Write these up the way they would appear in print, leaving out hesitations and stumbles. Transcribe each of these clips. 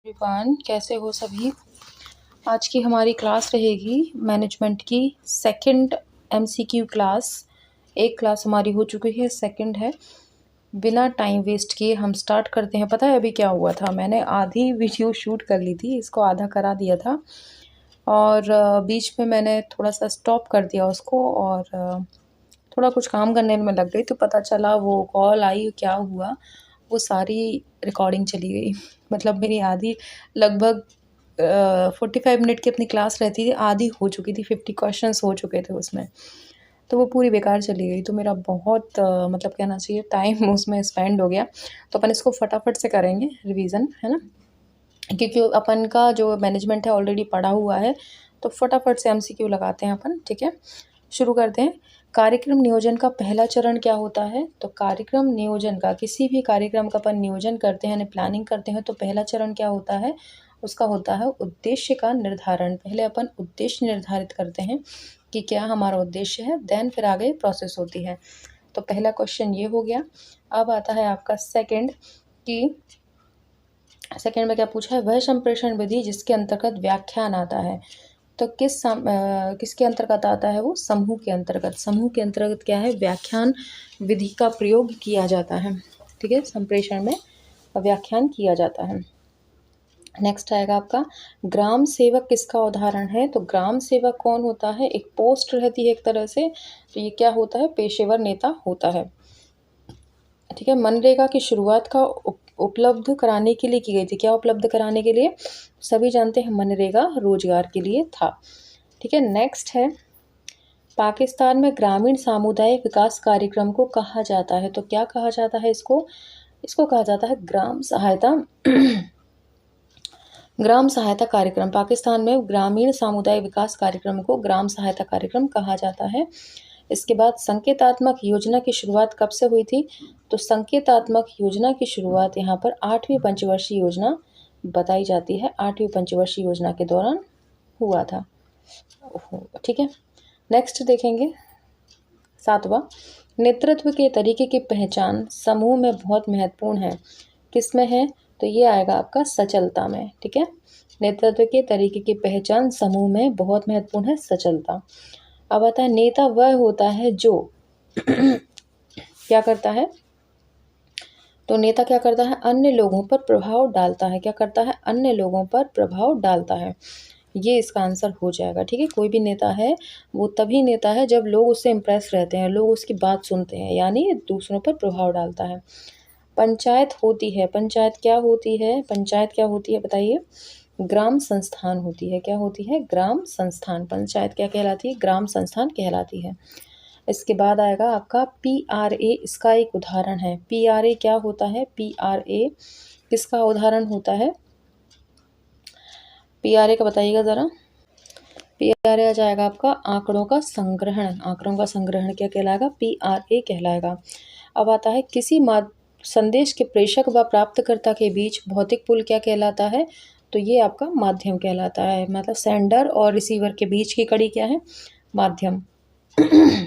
Everyone, कैसे हो सभी। आज की हमारी क्लास रहेगी मैनेजमेंट की सेकंड एमसीक्यू क्लास। एक क्लास हमारी हो चुकी है, सेकंड है। बिना टाइम वेस्ट किए हम स्टार्ट करते हैं। पता है अभी क्या हुआ था, मैंने आधी वीडियो शूट कर ली थी, इसको आधा करा दिया था और बीच में मैंने थोड़ा सा स्टॉप कर दिया उसको और थोड़ा कुछ काम करने में लग गई, तो पता चला वो कॉल आई, क्या हुआ वो सारी रिकॉर्डिंग चली गई। मतलब मेरी आधी लगभग 45 मिनट की अपनी क्लास रहती थी, आधी हो चुकी थी, 50 क्वेश्चंस हो चुके थे उसमें, तो वो पूरी बेकार चली गई। तो मेरा बहुत मतलब कहना चाहिए टाइम उसमें स्पेंड हो गया। तो अपन इसको फटाफट से करेंगे रिवीजन, है ना, क्योंकि अपन का जो मैनेजमेंट है ऑलरेडी पढ़ा हुआ है, तो फटाफट से एमसीक्यू लगाते हैं अपन। ठीक है, शुरू करते हैं। कार्यक्रम नियोजन का पहला चरण क्या होता है? तो कार्यक्रम नियोजन का, किसी भी कार्यक्रम का अपन नियोजन करते हैं, प्लानिंग करते हैं, तो पहला चरण क्या होता है? उसका होता है उद्देश्य का निर्धारण। पहले अपन उद्देश्य निर्धारित करते हैं कि क्या हमारा उद्देश्य है, देन फिर आगे प्रोसेस होती है। तो पहला क्वेश्चन ये हो गया। अब आता है आपका सेकंड, कि सेकंड में क्या पूछा है? वह संप्रेषण विधि जिसके अंतर्गत व्याख्यान आता है। तो किसके अंतर्गत आता है वो? समूह के अंतर्गत। समूह के अंतर्गत क्या है? व्याख्यान विधि का प्रयोग किया जाता है। ठीक है, संप्रेषण में व्याख्यान किया जाता है। नेक्स्ट आएगा आपका ग्राम सेवक। किसका उदाहरण है? तो ग्राम सेवक कौन होता है? एक पोस्ट रहती है एक तरह से, तो ये क्या होता है? पेशेवर नेता होता है। ठीक है, मनरेगा की शुरुआत का उपलब्ध कराने के लिए की गई थी। क्या उपलब्ध कराने के लिए? सभी जानते हैं मनरेगा रोजगार के लिए था। ठीक है, नेक्स्ट है पाकिस्तान में ग्रामीण सामुदायिक विकास कार्यक्रम को कहा जाता है। तो क्या कहा जाता है इसको? इसको कहा जाता है ग्राम सहायता ग्राम सहायता कार्यक्रम। पाकिस्तान में ग्रामीण सामुदायिक विकास कार्यक्रम को ग्राम सहायता कार्यक्रम कहा जाता है। इसके बाद संकेतात्मक योजना की शुरुआत कब से हुई थी? तो संकेतात्मक योजना की शुरुआत यहाँ पर 8वीं पंचवर्षीय योजना बताई जाती है, 8वीं पंचवर्षीय योजना के दौरान हुआ था। ठीक है, नेक्स्ट देखेंगे 7वां, नेतृत्व के तरीके की पहचान समूह में बहुत महत्वपूर्ण है। किस में है? तो ये आएगा आपका सचलता में। ठीक है, नेतृत्व के तरीके की पहचान समूह में बहुत महत्वपूर्ण है, सचलता। अब आता है नेता वह होता है जो क्या करता है? तो नेता क्या करता है? अन्य लोगों पर प्रभाव डालता है। क्या करता है? अन्य लोगों पर प्रभाव डालता है। ये इसका आंसर हो जाएगा। ठीक है, कोई भी नेता है वो तभी नेता है जब लोग उससे इम्प्रेस रहते हैं, लोग उसकी बात सुनते हैं, यानी दूसरों पर प्रभाव डालता है। पंचायत होती है, पंचायत क्या होती है? पंचायत क्या होती है बताइए? ग्राम संस्थान होती है। क्या होती है? ग्राम संस्थान। पंचायत क्या कहलाती है? ग्राम संस्थान कहलाती है। इसके बाद आएगा आपका PRA। इसका एक उदाहरण है। PRA क्या होता है? PRA किसका उदाहरण होता है? PRA का बताइएगा ज़रा। PRA आ जाएगा आपका आंकड़ों का संग्रहण। आंकड़ों का संग्रहण क्या कहलाएगा? PRA कहलाएगा। अब आता है किसी संदेश के प्रेषक व प्राप्तकर्ता के बीच भौतिक पुल क्या कहलाता है? तो ये आपका माध्यम कहलाता है। मतलब सेंडर और रिसीवर के बीच की कड़ी क्या है? माध्यम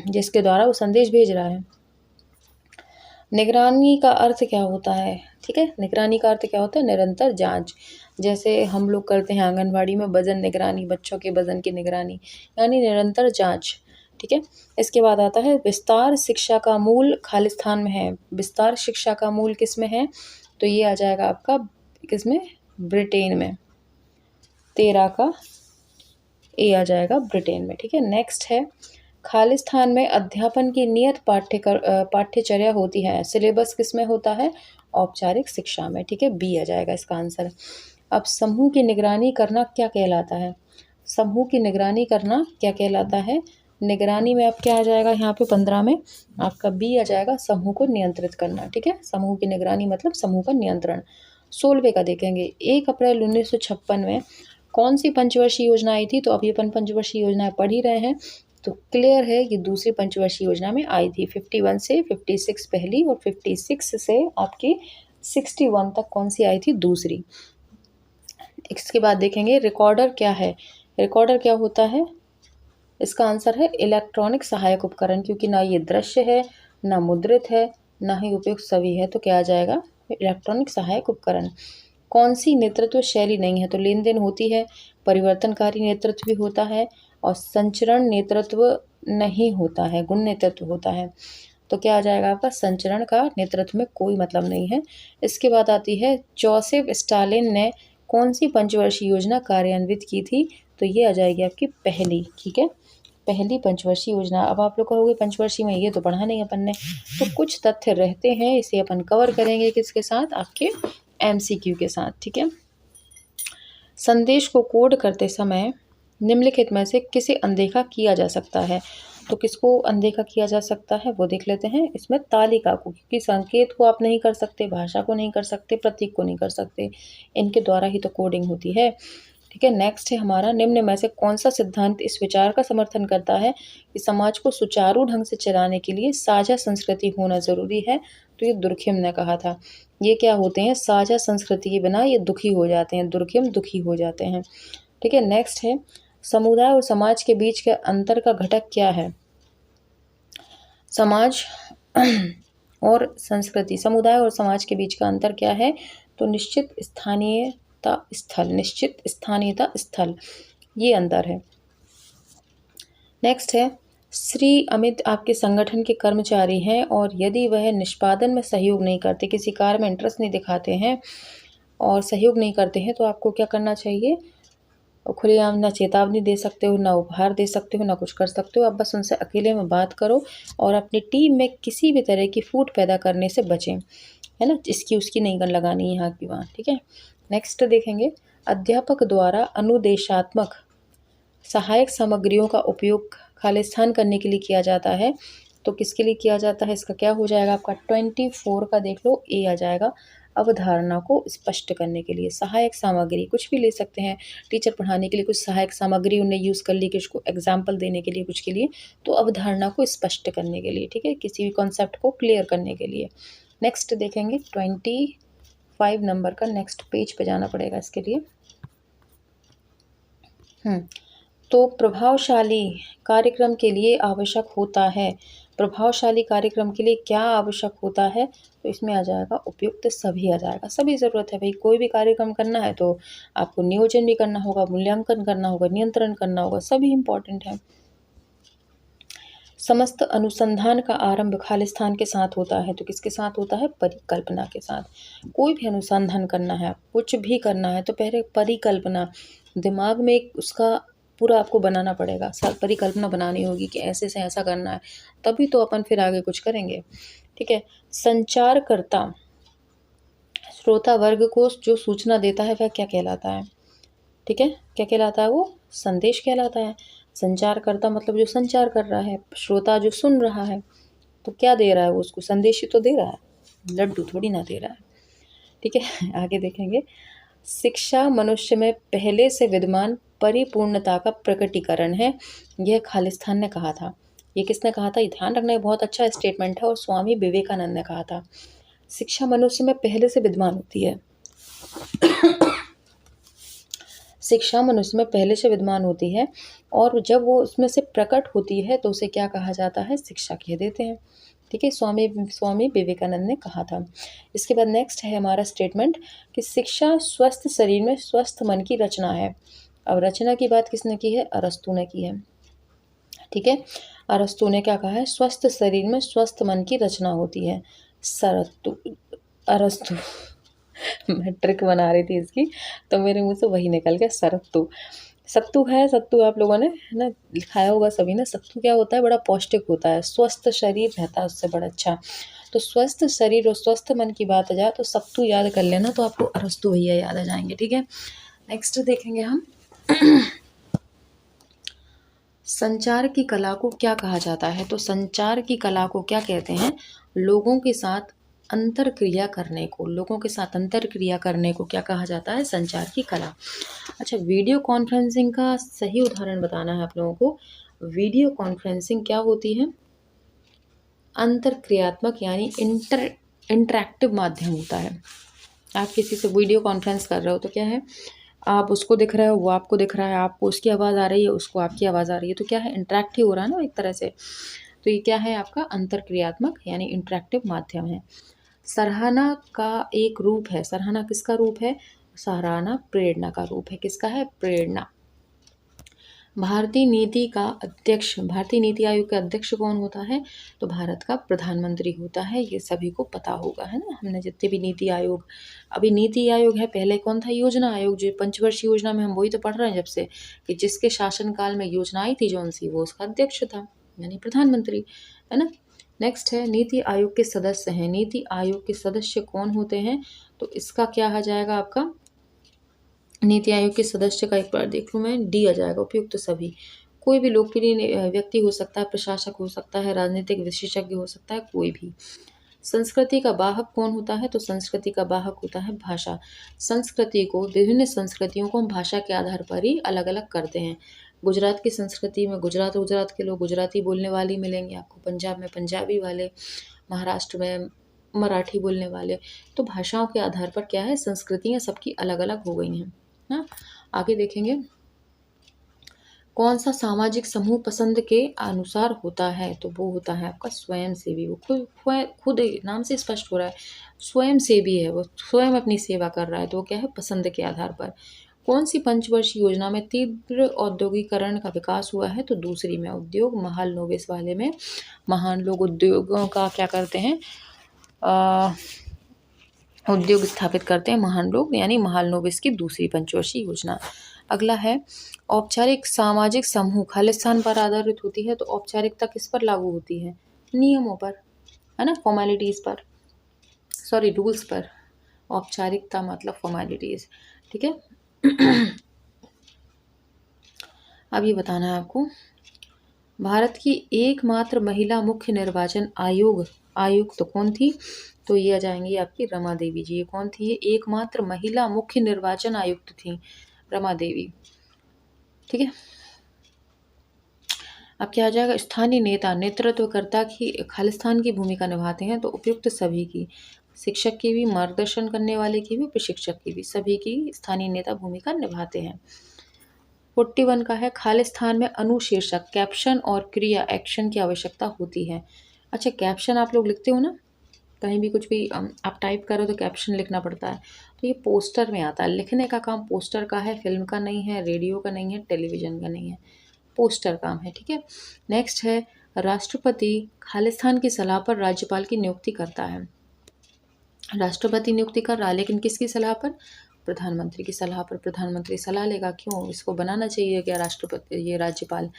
जिसके द्वारा वो संदेश भेज रहा है। निगरानी का अर्थ क्या होता है? ठीक है, निगरानी का अर्थ क्या होता है? निरंतर जांच। जैसे हम लोग करते हैं आंगनवाड़ी में वजन निगरानी, बच्चों के वजन की निगरानी, यानी निरंतर जांच। ठीक है, इसके बाद आता है विस्तार शिक्षा का मूल खालिस्तान में है। विस्तार शिक्षा का मूल किस में है? तो ये आ जाएगा आपका किसमें? ब्रिटेन में। 13 का ए आ जाएगा ब्रिटेन में। ठीक है, नेक्स्ट है खालिस्तान में अध्यापन की नियत पाठ्यचर्या होती है। सिलेबस किस में होता है? औपचारिक शिक्षा में। ठीक है, बी आ जाएगा इसका आंसर। अब समूह की निगरानी करना क्या कहलाता है? समूह की निगरानी करना क्या कहलाता है? निगरानी में अब क्या आ जाएगा यहाँ पे 15 में? आपका बी आ जाएगा, समूह को नियंत्रित करना। ठीक है, समूह की निगरानी मतलब समूह का नियंत्रण। 16वें का देखेंगे। 1 अप्रैल 1956 में कौन सी पंचवर्षीय योजना आई थी? तो अभी अपन पंचवर्षीय योजनाएं पढ़ ही रहे हैं, तो क्लियर है ये दूसरी पंचवर्षीय योजना में आई थी। 51 से 56 पहली और 56 से आपकी 61 तक कौन सी आई थी? दूसरी। इसके बाद देखेंगे रिकॉर्डर क्या है? रिकॉर्डर क्या होता है? इसका आंसर है इलेक्ट्रॉनिक सहायक उपकरण, क्योंकि ना ये दृश्य है, ना मुद्रित है, ना ही उपयुक्त छवि है, तो क्या आ जाएगा? इलेक्ट्रॉनिक सहायक उपकरण। कौन सी नेतृत्व शैली नहीं है? तो लेन देन होती है, परिवर्तनकारी नेतृत्व भी होता है और संचरण नेतृत्व नहीं होता है, गुण नेतृत्व होता है। तो क्या आ जाएगा आपका? संचरण का नेतृत्व में कोई मतलब नहीं है। इसके बाद आती है जोसेफ स्टालिन ने कौन सी पंचवर्षीय योजना कार्यान्वित की थी? तो ये आ जाएगी आपकी पहली, ठीक है, पहली पंचवर्षीय योजना। अब आप लोग कहोगे पंचवर्षीय में ये तो पढ़ा नहीं अपन ने, तो कुछ तथ्य रहते हैं, इसे अपन कवर करेंगे किसके साथ? आपके MCQ के साथ, ठीक है। संदेश को कोड करते समय निम्नलिखित में से किसे अनदेखा किया जा सकता है? तो किसको अनदेखा किया जा सकता है वो देख लेते हैं। इसमें तालिका को, क्योंकि संकेत को आप नहीं कर सकते, भाषा को नहीं कर सकते, प्रतीक को नहीं कर सकते, इनके द्वारा ही तो कोडिंग होती है, ठीक है। नेक्स्ट है हमारा, निम्न में से कौन सा सिद्धांत इस विचार का समर्थन करता है कि समाज को सुचारू ढंग से चलाने के लिए साझा संस्कृति होना जरूरी है? तो ये दुर्खिम ने कहा था। ये क्या होते हैं? साझा संस्कृति के बिना ये दुखी हो जाते हैं, दुर्खिम दुखी हो जाते हैं, ठीक है। नेक्स्ट है, समुदाय और समाज के बीच के अंतर का घटक क्या है? समाज और संस्कृति, समुदाय और समाज के बीच का अंतर क्या है? तो निश्चित स्थानीयता स्थल, निश्चित स्थानीयता स्थल, ये अंतर है। नेक्स्ट है, श्री अमित आपके संगठन के कर्मचारी हैं और यदि वह निष्पादन में सहयोग नहीं करते, किसी कार्य में इंटरेस्ट नहीं दिखाते हैं और सहयोग नहीं करते हैं, तो आपको क्या करना चाहिए? खुलेआम ना चेतावनी दे सकते हो, ना उपहार दे सकते हो, ना कुछ कर सकते हो। आप बस उनसे अकेले में बात करो और अपनी टीम में किसी भी तरह की फूट पैदा करने से बचें, है ना, इसकी उसकी नहीं गन लगानी यहाँ की वहाँ, ठीक है। नेक्स्ट देखेंगे, अध्यापक द्वारा अनुदेशात्मक सहायक सामग्रियों का उपयोग खालिस्तान करने के लिए किया जाता है। तो किसके लिए किया जाता है? इसका क्या हो जाएगा आपका? 24 का देख लो, ए आ जाएगा। अवधारणा को स्पष्ट करने के लिए सहायक सामग्री कुछ भी ले सकते हैं, टीचर पढ़ाने के लिए कुछ सहायक सामग्री उन्हें यूज़ कर ली, किसको एग्जाम्पल देने के लिए, कुछ के लिए, तो अवधारणा को स्पष्ट करने के लिए, ठीक है, किसी भी कॉन्सेप्ट को क्लियर करने के लिए। नेक्स्ट देखेंगे 25 नंबर का, नेक्स्ट पेज पे जाना पड़ेगा इसके लिए। तो प्रभावशाली कार्यक्रम के लिए आवश्यक होता है, प्रभावशाली कार्यक्रम के लिए क्या आवश्यक होता है? तो इसमें आ जाएगा उपयुक्त सभी, आ जाएगा सभी। ज़रूरत है भाई, कोई भी कार्यक्रम करना है तो आपको नियोजन भी करना होगा, मूल्यांकन करना होगा, नियंत्रण करना होगा, सभी इम्पॉर्टेंट है। समस्त अनुसंधान का आरंभ खालिस्तान के साथ होता है, तो किसके साथ होता है? परिकल्पना के साथ। कोई भी अनुसंधान करना है, कुछ भी करना है, तो पहले परिकल्पना, दिमाग में एक उसका पूरा आपको बनाना पड़ेगा, परिकल्पना बनानी होगी कि ऐसे से ऐसा करना है, तभी तो अपन फिर आगे कुछ करेंगे, ठीक है। संचारकर्ता श्रोता वर्ग को जो सूचना देता है वह क्या कहलाता है? ठीक है, क्या कहलाता है? वो संदेश कहलाता है। संचारकर्ता मतलब जो संचार कर रहा है, श्रोता जो सुन रहा है, तो क्या दे रहा है वो? उसको संदेश ही तो दे रहा है, लड्डू थोड़ी ना दे रहा है, ठीक है। आगे देखेंगे, शिक्षा मनुष्य में पहले से विद्यमान परिपूर्णता का प्रकटीकरण है, यह खालिस्तान ने कहा था। ये किसने कहा था? ये ध्यान रखना, बहुत अच्छा स्टेटमेंट है और स्वामी विवेकानंद ने कहा था। शिक्षा मनुष्य में पहले से विद्यमान होती है, शिक्षा मनुष्य में पहले से विद्यमान होती है और जब वो उसमें से प्रकट होती है तो उसे क्या कहा जाता है? शिक्षा कह देते हैं, ठीक है। स्वामी विवेकानंद ने कहा था। इसके बाद नेक्स्ट है हमारा स्टेटमेंट कि शिक्षा स्वस्थ शरीर में स्वस्थ मन की रचना है। अब रचना की बात किसने की है? अरस्तू ने की है, ठीक है। अरस्तू ने क्या कहा है? स्वस्थ शरीर में स्वस्थ मन की रचना होती है। अरस्तू मैं ट्रिक बना रही थी इसकी तो मेरे मुंह से वही निकल गया, सरत्तू। सत्तू है, सत्तू आप लोगों ने है ना खाया होगा सभी ने। सत्तू क्या होता है? बड़ा पौष्टिक होता है, स्वस्थ शरीर रहता है उससे, बड़ा अच्छा। तो स्वस्थ शरीर और स्वस्थ मन की बात आ जाए तो सत्तू याद कर लेना, तो आपको अरस्तू भैया याद आ जाएंगे, ठीक है। नेक्स्ट देखेंगे हम संचार की कला को क्या कहा जाता है? तो संचार की कला को क्या कहते हैं? लोगों के साथ अंतर क्रिया करने को, लोगों के साथ अंतर क्रिया करने को क्या कहा जाता है? संचार की कला। अच्छा, वीडियो कॉन्फ्रेंसिंग का सही उदाहरण बताना है आप लोगों को। वीडियो कॉन्फ्रेंसिंग क्या होती है? अंतर क्रियात्मक यानी इंटरैक्टिव माध्यम होता है। आप किसी से वीडियो कॉन्फ्रेंस कर रहे हो तो क्या है? आप उसको दिख रहे हो, वो आपको दिख रहा है, आपको उसकी आवाज़ आ रही है, उसको आपकी आवाज़ आ रही है, तो क्या है? इंटरैक्टिव हो रहा है ना एक तरह से। तो ये क्या है आपका? अंतरक्रियात्मक यानी इंटरैक्टिव माध्यम है। सराहना का एक रूप है, सराहना किसका रूप है? सराहना प्रेरणा का रूप है। किसका है? प्रेरणा। भारतीय नीति आयोग का अध्यक्ष कौन होता है? तो भारत का प्रधानमंत्री होता है। ये सभी को पता होगा, है ना। हमने जितने भी नीति आयोग, अभी नीति आयोग है, पहले कौन था? योजना आयोग। जो पंचवर्षीय योजना में हम वही तो पढ़ रहे हैं जब से, कि जिसके शासनकाल में योजना आई थी जौन सी, वो उसका अध्यक्ष था, यानी प्रधानमंत्री, है ना। नेक्स्ट है नीति आयोग के सदस्य हैं। नीति आयोग के सदस्य कौन होते हैं? तो इसका क्या आ जाएगा आपका? नीति आयोग के सदस्य का एक बार देख लूँ मैं, डी आ जाएगा, उपयुक्त सभी। कोई भी लोकप्रिय व्यक्ति हो सकता है, प्रशासक हो सकता है, राजनीतिक विशेषज्ञ हो सकता है, कोई भी। संस्कृति का वाहक कौन होता है? तो संस्कृति का वाहक होता है भाषा। संस्कृति को, विभिन्न संस्कृतियों को हम भाषा के आधार पर ही अलग अलग करते हैं। गुजरात की संस्कृति में गुजरात के लोग गुजराती बोलने वाले मिलेंगे आपको, पंजाब में पंजाबी वाले, महाराष्ट्र में मराठी बोलने वाले। तो भाषाओं के आधार पर क्या है? संस्कृतियाँ सबकी अलग अलग हो गई हैं। हाँ, आगे देखेंगे। कौन सा सामाजिक समूह पसंद के अनुसार होता है? तो वो होता है आपका स्वयंसेवी। वो खुद नाम से स्पष्ट हो रहा है, स्वयंसेवी है, वो स्वयं अपनी सेवा कर रहा है। तो वो क्या है? पसंद के आधार पर। कौन सी पंचवर्षीय योजना में तीव्र औद्योगिकरण का विकास हुआ है? तो दूसरी में, उद्योग महालनोबिस वाले में महान लोग उद्योगों का क्या करते हैं? उद्योग स्थापित करते हैं महान लोग, यानी महालनोबिस की दूसरी पंचवर्षीय योजना। अगला है औपचारिक सामाजिक समूह खालिस्तान पर आधारित होती है। तो औपचारिकता किस पर लागू होती है? नियमों पर, है ना, फॉर्मेलिटीज पर, सॉरी रूल्स पर। औपचारिकता मतलब फॉर्मेलिटीज, ठीक है। अब ये बताना है आपको, भारत की एकमात्र महिला मुख्य निर्वाचन आयुक्त तो कौन थी? तो ये आ जाएंगी आपकी रमा देवी जी। ये कौन थी? ये एकमात्र महिला मुख्य निर्वाचन आयुक्त थी, रमा देवी, ठीक है। अब क्या आ जाएगा? स्थानीय नेता नेतृत्वकर्ता की खालिस्तान की भूमिका निभाते हैं। तो उपयुक्त सभी की, शिक्षक की भी, मार्गदर्शन करने वाले की भी, प्रशिक्षक की भी, सभी की स्थानीय नेता भूमिका निभाते हैं। 41 का है खालिस्तान में अनुशीर्षक, कैप्शन और क्रिया, एक्शन की आवश्यकता होती है। अच्छा, कैप्शन आप लोग लिखते हो ना, कहीं भी कुछ भी आप टाइप करो तो कैप्शन लिखना पड़ता है। तो ये पोस्टर में आता है। लिखने का काम पोस्टर का है, फिल्म का नहीं है, रेडियो का नहीं है, टेलीविजन का नहीं है, पोस्टर काम है, ठीक है। नेक्स्ट है राष्ट्रपति खालिस्तान की सलाह पर राज्यपाल की नियुक्ति करता है। राष्ट्रपति नियुक्ति कर रहा है, लेकिन किसकी सलाह पर? प्रधानमंत्री की सलाह पर। प्रधानमंत्री सलाह लेगा, क्यों? इसको बनाना चाहिए क्या राष्ट्रपति, ये राज्यपाल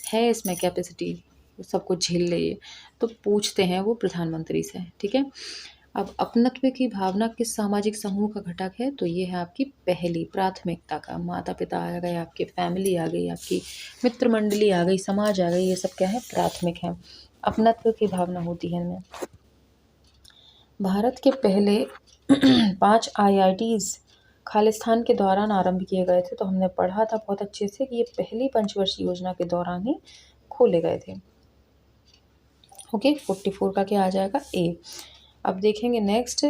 है, इसमें कैपेसिटी सबको झेल ले ये, तो पूछते हैं वो प्रधानमंत्री से, ठीक है। अब अपनत्व की भावना किस सामाजिक समूह का घटक है? तो ये है आपकी पहली प्राथमिकता का। माता पिता आ गए आपके, फैमिली आ गई आपकी, मित्र मंडली आ गई, समाज आ गई, ये सब क्या है? प्राथमिक है। अपनत्व की भावना होती है इनमें। भारत के पहले 5 IITs खालिस्तान के दौरान आरंभ किए गए थे। तो हमने पढ़ा था बहुत अच्छे से कि ये पहली पंचवर्षीय योजना के दौरान ही खोले गए थे। ओके, 44 का क्या आ जाएगा? ए। अब देखेंगे नेक्स्ट,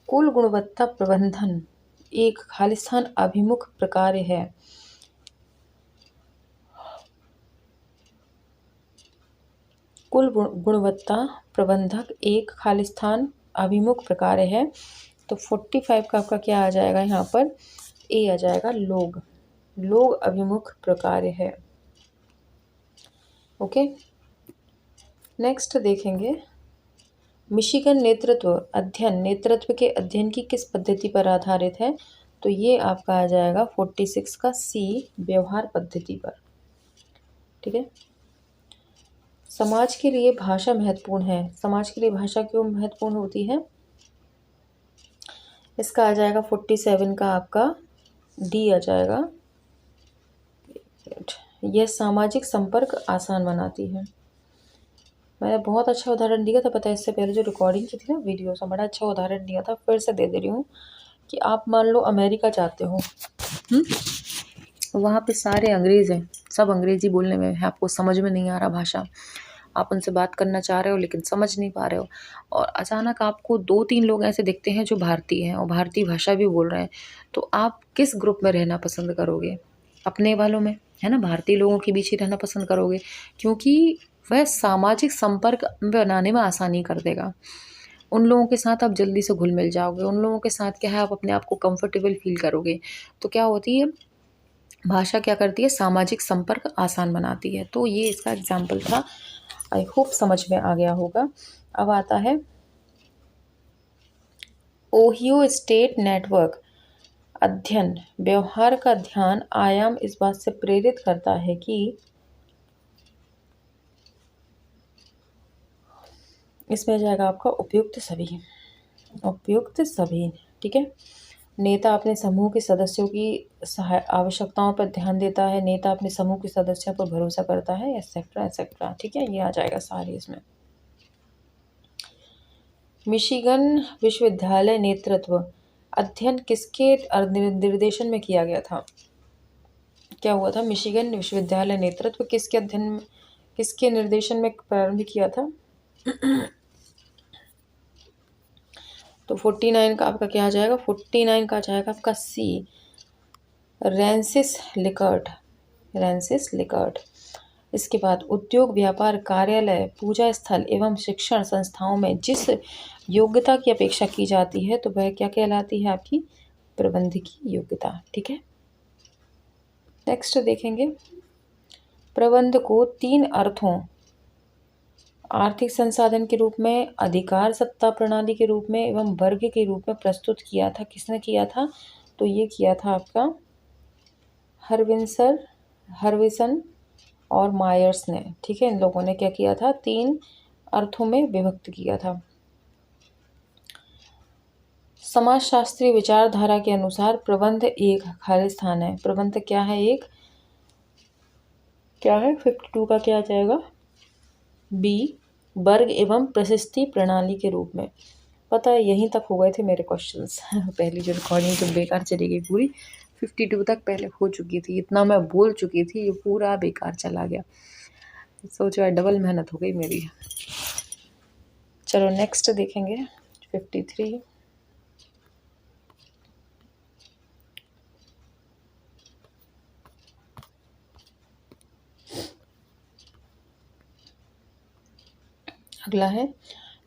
कुल गुणवत्ता प्रबंधन एक खालिस्तान अभिमुख प्रक्रिया है। कुल गुणवत्ता प्रबंधक एक खालिस्तान अभिमुख प्रक्रिया है। तो 45 का आपका क्या आ जाएगा? यहाँ पर ए आ जाएगा, लोग अभिमुख प्रक्रिया है। ओके, नेक्स्ट देखेंगे, मिशिगन नेतृत्व के अध्ययन की किस पद्धति पर आधारित है? तो ये आपका आ जाएगा 46 का सी, व्यवहार पद्धति पर, ठीक है। समाज के लिए भाषा महत्वपूर्ण है। समाज के लिए भाषा क्यों महत्वपूर्ण होती है? इसका आ जाएगा 47 का आपका डी आ जाएगा, यह सामाजिक संपर्क आसान बनाती है। मैंने बहुत अच्छा उदाहरण दिया था, पता है, इससे पहले जो रिकॉर्डिंग की थी ना वीडियो से, बड़ा अच्छा उदाहरण दिया था, फिर से दे रही हूँ कि आप मान लो अमेरिका जाते हो, वहाँ पे सारे अंग्रेज़ हैं, सब अंग्रेज़ी बोलने में है, आपको समझ में नहीं आ रहा भाषा, आप उनसे बात करना चाह रहे हो लेकिन समझ नहीं पा रहे हो, और अचानक आपको 2-3 लोग ऐसे दिखते हैं जो भारतीय हैं और भारतीय भाषा भी बोल रहे हैं, तो आप किस ग्रुप में रहना पसंद करोगे? अपने वालों में, है ना, भारतीय लोगों के बीच ही रहना पसंद करोगे, क्योंकि वह सामाजिक संपर्क बनाने में आसानी कर देगा। उन लोगों के साथ आप जल्दी से घुल मिल जाओगे, उन लोगों के साथ क्या है, आप अपने आप को कंफर्टेबल फील करोगे। तो क्या होती है, भाषा क्या करती है, सामाजिक संपर्क आसान बनाती है। तो ये इसका एग्जाम्पल था। आई होप समझ में आ गया होगा। अब आता है ओहियो स्टेट नेटवर्क अध्ययन व्यवहार का ध्यान आयाम इस बात से प्रेरित करता है कि इसमें आ जाएगा आपका उपयुक्त सभी, उपयुक्त सभी। ठीक है। नेता अपने समूह के सदस्यों की आवश्यकताओं पर ध्यान देता है, नेता अपने समूह के सदस्यों पर भरोसा करता है, एक्सेट्रा एक्सेट्रा। ठीक है, ये आ जाएगा सारे इसमें। मिशिगन विश्वविद्यालय नेतृत्व अध्ययन किसके निर्देशन में किया गया था? क्या हुआ था? मिशिगन विश्वविद्यालय नेतृत्व किसके अध्ययन, किसके निर्देशन में प्रारंभ किया था? तो 49 का आपका क्या आ जाएगा? 49 का आ जाएगा आपका सी, रेंसिस लिकर्ट, रेंसिस लिकर्ट। इसके बाद उद्योग, व्यापार, कार्यालय, पूजा स्थल एवं शिक्षण संस्थाओं में जिस योग्यता की अपेक्षा की जाती है तो वह क्या कहलाती है? आपकी प्रबंधकीय योग्यता। ठीक है। नेक्स्ट देखेंगे, प्रबंध को 3 अर्थों, आर्थिक संसाधन के रूप में, अधिकार सत्ता प्रणाली के रूप में एवं वर्ग के रूप में प्रस्तुत किया था। किसने किया था? तो ये किया था आपका हर्विसन और मायर्स ने। ठीक है, इन लोगों ने क्या किया था? 3 अर्थों में विभक्त किया था। समाजशास्त्रीय विचारधारा के अनुसार प्रबंध एक खाली स्थान है। प्रबंध क्या है? एक क्या है? 52 का क्या आ जाएगा? बी, वर्ग एवं प्रशस्ति प्रणाली के रूप में। पता है यहीं तक हो गए थे मेरे क्वेश्चंस। पहली जो रिकॉर्डिंग तो बेकार चली गई पूरी, 52 तक पहले हो चुकी थी, इतना मैं बोल चुकी थी, ये पूरा बेकार चला गया। सोचो डबल मेहनत हो गई मेरी। चलो नेक्स्ट देखेंगे 53। अगला है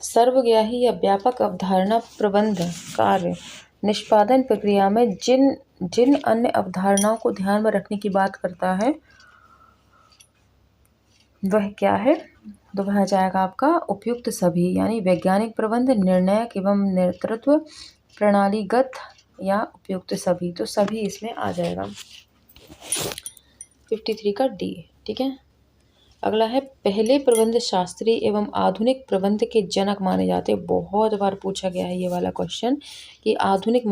सर्वग्राही या व्यापक अवधारणा प्रबंध कार्य निष्पादन प्रक्रिया में जिन अन्य अवधारणाओं को ध्यान में रखने की बात करता है वह क्या है? तो वह जाएगा आपका उपयुक्त सभी, यानी वैज्ञानिक प्रबंध, निर्णायक एवं नेतृत्व, प्रणालीगत या उपयुक्त सभी। तो सभी इसमें आ जाएगा 53 का डी। ठीक है। अगला है पहले प्रबंध शास्त्री एवं आधुनिक प्रबंध के जनक माने जाते हैं। बहुत बार पूछा गया है ये वाला क्वेश्चन कि आधुनिक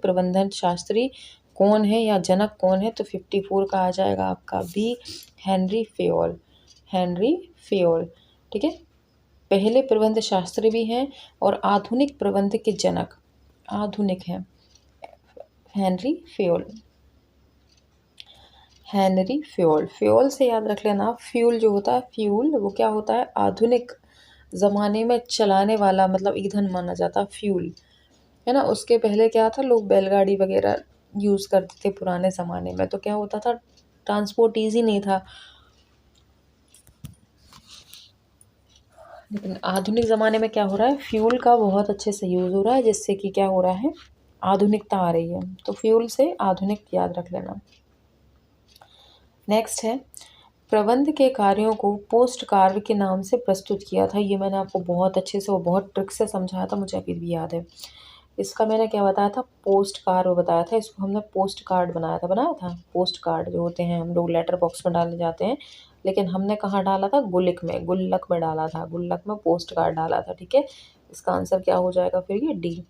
प्रबंधन शास्त्री कौन है या जनक कौन है? तो 54 का आ जाएगा आपका B, Henri Fayol, Henri Fayol. ठीक है। पहले प्रबंध शास्त्री भी हैं और आधुनिक प्रबंध के जनक आधुनिक हैं, Henry Fayol, Henry fuel. Fuel से याद रख लेना, फ्यूल जो होता है, फ्यूल वो क्या होता है? आधुनिक ज़माने में चलाने वाला, मतलब ईंधन माना जाता है फ्यूल, है ना। उसके पहले क्या था, लोग बैलगाड़ी वगैरह यूज़ करते थे पुराने ज़माने में, तो क्या होता था, ट्रांसपोर्ट ईजी नहीं था। लेकिन आधुनिक ज़माने में क्या हो रहा है, फ्यूल का बहुत अच्छे से यूज़ हो रहा है, जिससे कि क्या हो रहा है, आधुनिकता आ रही है। तो फ्यूल से आधुनिक याद रख लेना। नेक्स्ट है प्रबंध के कार्यों को पोस्ट कार्य के नाम से प्रस्तुत किया था। ये मैंने आपको बहुत अच्छे से और बहुत ट्रिक से समझाया था, मुझे अभी भी याद है। इसका मैंने क्या बताया था? पोस्ट कार्ड बताया था। इसको हमने पोस्ट कार्ड बनाया था। पोस्ट कार्ड जो होते हैं हम लोग लेटर बॉक्स में डाले जाते हैं, लेकिन हमने कहाँ डाला था? गुल्लक में डाला था, गुल्लक में पोस्ट कार्ड डाला था। ठीक है। इसका आंसर क्या हो जाएगा फिर? ये डी।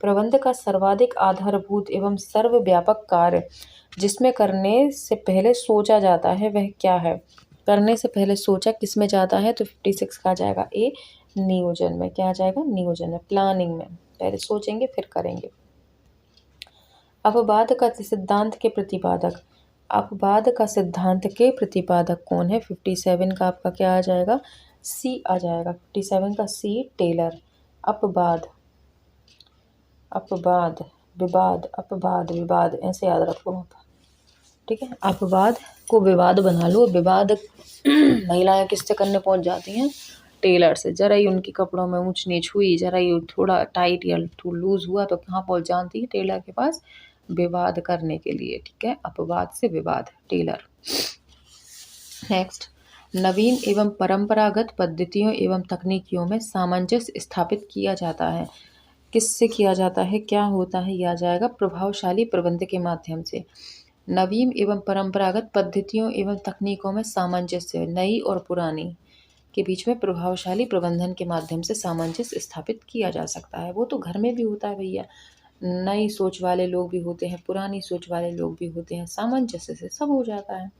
प्रबंध का सर्वाधिक आधारभूत एवं सर्वव्यापक कार्य जिसमें करने से पहले सोचा जाता है वह क्या है? करने से पहले सोचा किस में जाता है? तो 56 का आ जाएगा ए, नियोजन में। क्या आ जाएगा? नियोजन में, प्लानिंग में। पहले सोचेंगे फिर करेंगे। अपवाद का सिद्धांत के प्रतिपादक, अपवाद का सिद्धांत के प्रतिपादक कौन है? 57 का आपका क्या आ जाएगा? सी आ जाएगा। 57 का सी, टेलर। अपवाद, अपवाद, विवाद, अपवाद, विवाद, ऐसे याद रख लो आप। ठीक है। अपवाद को विवाद बना लो। विवाद महिलाएं किससे करने पहुंच जाती हैं? टेलर से। जरा ही उनके कपड़ों में ऊंच नीच हुई, जरा ही थोड़ा टाइट या लूज हुआ तो कहाँ पहुंच जाती है? टेलर के पास, विवाद करने के लिए। ठीक है, अपवाद से विवाद, टेलर। नेक्स्ट, नवीन एवं परंपरागत पद्धतियों एवं तकनीकियों में सामंजस्य स्थापित किया जाता है। किससे किया जाता है? क्या होता है? यह आ जाएगा प्रभावशाली प्रबंध के माध्यम से। नवीन एवं परंपरागत पद्धतियों एवं तकनीकों में सामंजस्य, नई और पुरानी के बीच में प्रभावशाली प्रबंधन के माध्यम से सामंजस्य स्थापित किया जा सकता है। वो तो घर में भी होता है भैया, नई सोच वाले लोग भी होते हैं, पुरानी सोच वाले लोग भी होते हैं, सामंजस्य से सब हो जाता है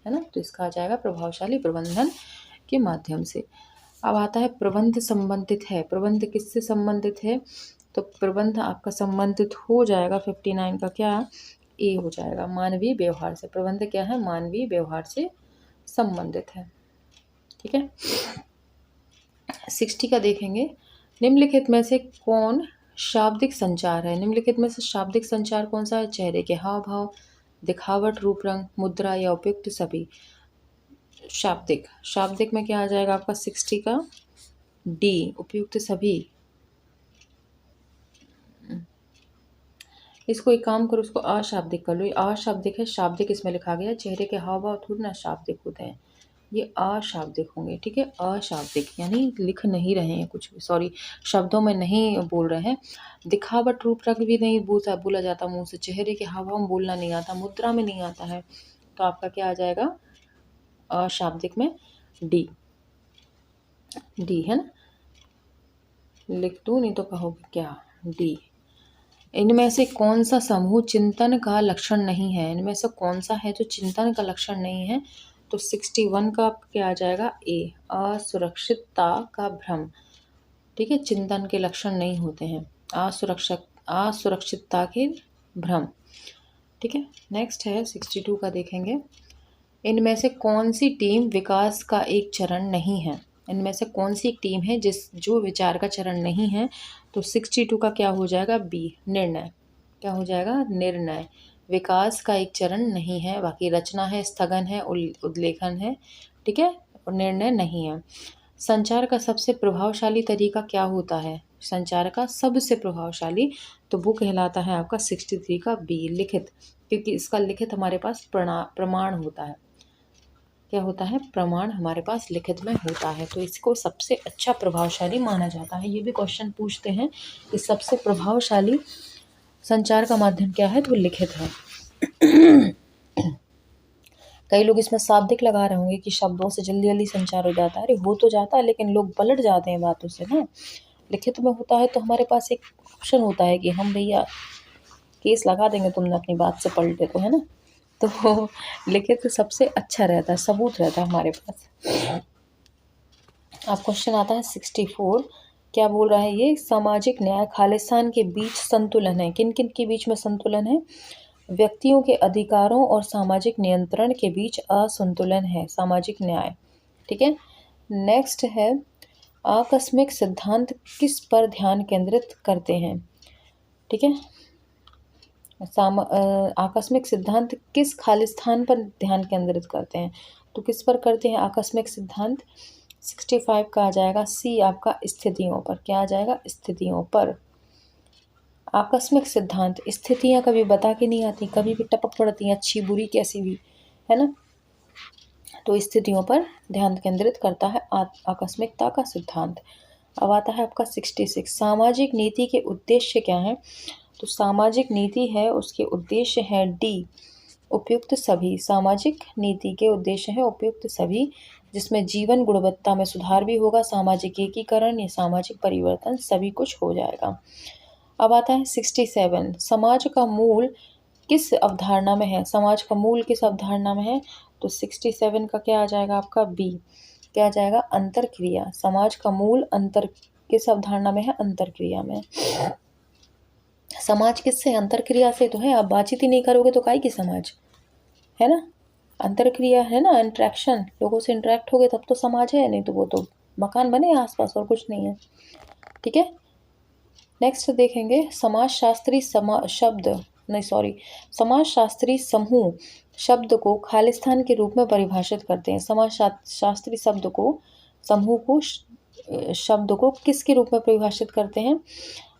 ना। तो इसका आ जाएगा प्रभावशाली प्रबंधन के माध्यम से। अब आता है प्रबंध संबंधित है। प्रबंध किससे संबंधित है? तो प्रबंध आपका संबंधित हो जाएगा 59 का क्या? ए हो जाएगा, मानवीय व्यवहार से। प्रबंध क्या है? मानवीय व्यवहार से संबंधित है। ठीक है, 60 का देखेंगे। निम्नलिखित में से कौन शाब्दिक संचार है? निम्नलिखित में से शाब्दिक संचार कौन सा है? चेहरे के हाव भाव, दिखावट, रूप रंग, मुद्रा या उपयुक्त सभी। शाब्दिक, शाब्दिक में क्या आ जाएगा आपका 60 का? डी, उपयुक्त सभी। इसको एक काम करो, उसको अशाब्दिक कर लो। ये अशाब्दिक है, शाब्दिक इसमें लिखा गया है। चेहरे के हाव भाव थोड़ी ना शाब्दिक होते हैं, ये अशाब्दिक होंगे। ठीक है, अशाब्दिक यानी लिख नहीं रहे हैं कुछ भी, सॉरी, शब्दों में नहीं बोल रहे हैं। दिखावट, रूप रंग भी नहीं बोला जाता मुंह से। चेहरे के हाव भाव में बोलना नहीं आता, मुद्रा में नहीं आता है। तो आपका क्या आ जाएगा अशाब्दिक में? डी, डी है ना। लिख दूँ नहीं तो कहोगे क्या? डी। इनमें से कौन सा समूह चिंतन का लक्षण नहीं है? इनमें से कौन सा है जो चिंतन का लक्षण नहीं है? तो 61 का क्या आ जाएगा? ए, असुरक्षितता का भ्रम। ठीक है, चिंतन के लक्षण नहीं होते हैं, असुरक्षितता के भ्रम। ठीक है, नेक्स्ट है 62 का देखेंगे। इनमें से कौन सी टीम विकास का एक चरण नहीं है? इनमें से कौन सी एक टीम है जो विचार का चरण नहीं है? तो 62 का क्या हो जाएगा? बी, निर्णय। क्या हो जाएगा? निर्णय। विकास का एक चरण नहीं है, बाकी रचना है, स्थगन है, उल्लेखन है। ठीक है, और निर्णय नहीं है। संचार का सबसे प्रभावशाली तरीका क्या होता है? संचार का सबसे प्रभावशाली, तो वो कहलाता है आपका 63 का बी, लिखित। क्योंकि इसका लिखित हमारे पास प्रमाण होता है। क्या होता है? प्रमाण हमारे पास लिखित में होता है, तो इसको सबसे अच्छा प्रभावशाली माना जाता है। ये भी क्वेश्चन पूछते हैं कि सबसे प्रभावशाली संचार का माध्यम क्या है? तो लिखित है। कई लोग इसमें शाब्दिक लगा रहे होंगे कि शब्दों से जल्दी जल्दी संचार हो जाता है। अरे हो तो जाता है, लेकिन लोग पलट जाते हैं बातों से ना। लिखित में होता है तो हमारे पास एक ऑप्शन होता है कि हम भैया केस लगा देंगे तुमने अपनी बात से पलटे तो, है ना। तो लिखित सबसे अच्छा रहता है, सबूत रहता है हमारे पास। अब क्वेश्चन आता है 64। क्या बोल रहा है ये? सामाजिक न्याय खालिस्तान के बीच संतुलन है। किन किन के बीच में संतुलन है? व्यक्तियों के अधिकारों और सामाजिक नियंत्रण के बीच असंतुलन है, सामाजिक न्याय। ठीक है, नेक्स्ट है आकस्मिक सिद्धांत किस पर ध्यान केंद्रित करते हैं? ठीक है, आकस्मिक सिद्धांत किस खालिस्तान पर ध्यान केंद्रित करते हैं? तो किस पर करते हैं आकस्मिक सिद्धांत? 65 का आ जाएगा सी, आपका स्थितियों पर। क्या आ जाएगा? स्थितियों पर। आकस्मिक सिद्धांत, स्थितियां कभी बता के नहीं आती, कभी भी टपक पड़ती हैं, अच्छी बुरी कैसी भी, है ना। तो स्थितियों पर ध्यान केंद्रित करता है आकस्मिकता का सिद्धांत। अब आता है आपका 66। सामाजिक नीति के उद्देश्य क्या है? तो सामाजिक नीति है, उसके उद्देश्य है डी, उपयुक्त सभी। सामाजिक नीति के उद्देश्य है उपयुक्त सभी, जिसमें जीवन गुणवत्ता में सुधार भी होगा, सामाजिक एकीकरण या सामाजिक परिवर्तन सभी कुछ हो जाएगा। अब आता है 67। समाज का मूल किस अवधारणा में है? समाज का मूल किस अवधारणा में है? तो 67 का क्या आ जाएगा आपका? बी। क्या आ जाएगा? अंतरक्रिया। समाज का मूल किस अवधारणा में है? अंतरक्रिया में। समाज किससे? अंतरक्रिया से तो है। आप बातचीत ही नहीं करोगे तो काहे की समाज, है ना। अंतरक्रिया है ना, इंटरेक्शन, लोगों से इंटरेक्ट होगे तब तो समाज है, नहीं तो वो तो मकान बने आसपास और कुछ नहीं है। ठीक है, नेक्स्ट देखेंगे समाजशास्त्री समाजशास्त्री समूह शब्द को खालिस्तान के रूप में परिभाषित करते हैं। समाजशास्त्री शब्द को, समूह को शब्द को किसके रूप में परिभाषित करते हैं?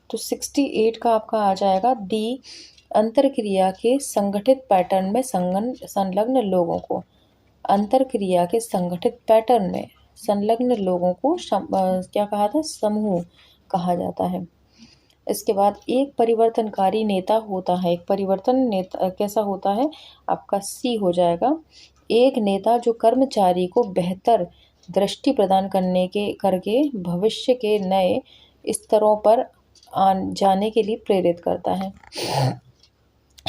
तो 68 का आपका आ जाएगा डी, अंतरक्रिया के संगठित पैटर्न में संलग्न लोगों को, अंतरक्रिया के संगठित पैटर्न में संलग्न लोगों को क्या कहा था? समूह कहा जाता है। इसके बाद एक परिवर्तनकारी नेता होता है। एक परिवर्तन नेता कैसा होता है? आपका सी हो जाएगा। एक नेता जो कर्मचारी को बेहतर दृष्टि प्रदान करके भविष्य के नए स्तरों पर जाने के लिए प्रेरित करता है।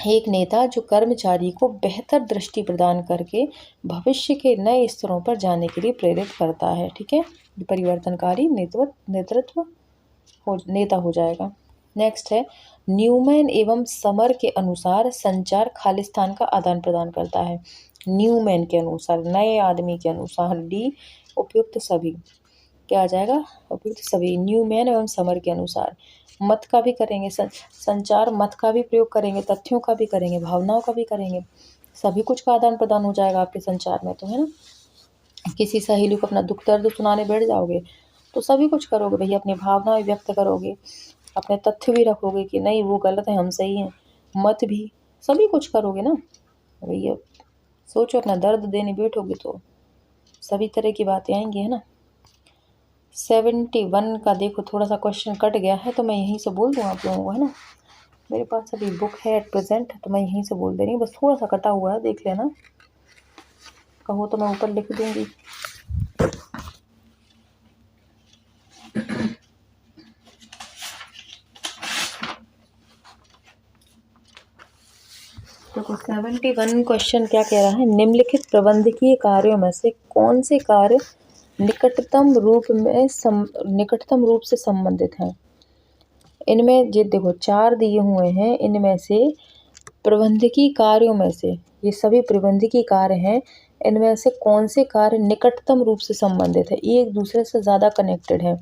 एक नेता जो कर्मचारी को बेहतर दृष्टि प्रदान करके भविष्य के नए स्तरों पर जाने के लिए प्रेरित करता है। ठीक है, परिवर्तनकारी नेता हो जाएगा। नेक्स्ट है न्यूमैन एवं समर के अनुसार संचार खालिस्तान का आदान प्रदान करता है। न्यूमैन के अनुसार, नए आदमी के अनुसार। डी, उपयुक्त सभी क्या आ जाएगा? उपयुक्त सभी। न्यूमैन एवं समर के अनुसार। मत का भी करेंगे, संचार मत का भी प्रयोग करेंगे, तथ्यों का भी करेंगे, भावनाओं का भी करेंगे, सभी कुछ का आदान प्रदान हो जाएगा आपके संचार में, तो है ना। किसी सहेली को अपना दुख दर्द सुनाने बैठ जाओगे तो सभी कुछ करोगे भैया, अपनी भावनाएं व्यक्त करोगे, अपने तथ्य भी रखोगे कि नहीं वो गलत है हम सही हैं, मत भी, सभी कुछ करोगे ना भैया। सोचो अपना दर्द देने बैठोगे तो सभी तरह की बातें आएंगी, है ना। 71 का देखो थोड़ा सा क्वेश्चन कट गया है तो मैं यहीं से बोल दूँ आप लोगों को, है ना। मेरे पास अभी बुक है एट प्रेजेंट तो मैं यहीं से बोल दे रही हूँ, बस थोड़ा सा कटा हुआ है, देख लेना, कहो तो मैं ऊपर लिख दूंगी। देखो 71 क्वेश्चन क्या कह रहा है? निम्नलिखित प्रबंधकीय कार्यों में से कौन से कार्य निकटतम रूप से संबंधित हैं? इनमें ये देखो 4 दिए हुए हैं, इनमें से प्रबंधकीय कार्यों में से, ये सभी प्रबंधकीय कार्य हैं, इनमें से कौन से कार्य निकटतम रूप से संबंधित है, ये एक दूसरे से ज़्यादा कनेक्टेड है?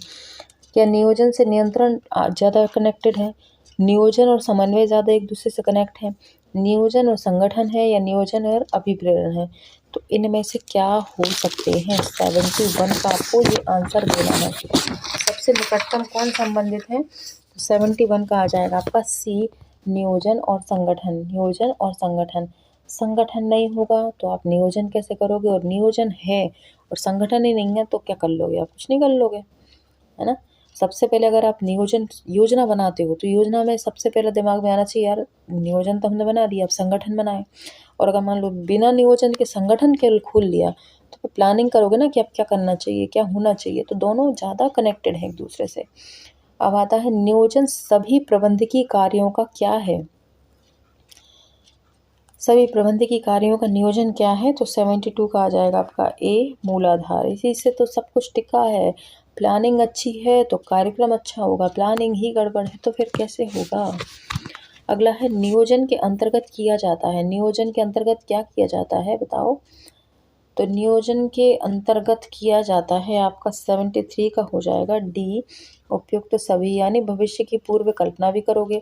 क्या नियोजन से नियंत्रण ज़्यादा कनेक्टेड है? नियोजन और समन्वय ज़्यादा एक दूसरे से कनेक्ट है? नियोजन और संगठन है, या नियोजन और अभिप्रेरण है? तो इनमें से क्या हो सकते हैं? 71 का आपको ये आंसर देना है। सबसे निकटतम कौन संबंधित है? 71 का आ जाएगा आपका सी, नियोजन और संगठन। नियोजन और संगठन, संगठन नहीं होगा तो आप नियोजन कैसे करोगे? और नियोजन है और संगठन ही नहीं है तो क्या कर लोगे? आप कुछ नहीं कर लोगे, है ना। सबसे पहले अगर आप योजना बनाते हो तो योजना में सबसे पहले दिमाग में आना चाहिए यार नियोजन तो हमने बना दिया, अब संगठन बनाए। और अगर मान लो बिना नियोजन के संगठन के खोल लिया तो फिर प्लानिंग करोगे ना कि अब क्या करना चाहिए, क्या होना चाहिए, तो दोनों ज़्यादा कनेक्टेड हैं एक दूसरे से। अब आता है नियोजन सभी प्रबंधकीय कार्यों का क्या है? सभी प्रबंधकीय कार्यों का नियोजन क्या है? तो 72 का आ जाएगा आपका ए, मूलाधार। इसी से तो सब कुछ टिका है। प्लानिंग अच्छी है तो कार्यक्रम अच्छा होगा, प्लानिंग ही गड़बड़ है तो फिर कैसे होगा। अगला है नियोजन के अंतर्गत किया जाता है। नियोजन के अंतर्गत क्या किया जाता है बताओ? तो नियोजन के अंतर्गत किया जाता है आपका 73 का हो जाएगा डी, उपयुक्त सभी, यानी भविष्य की पूर्व कल्पना भी करोगे,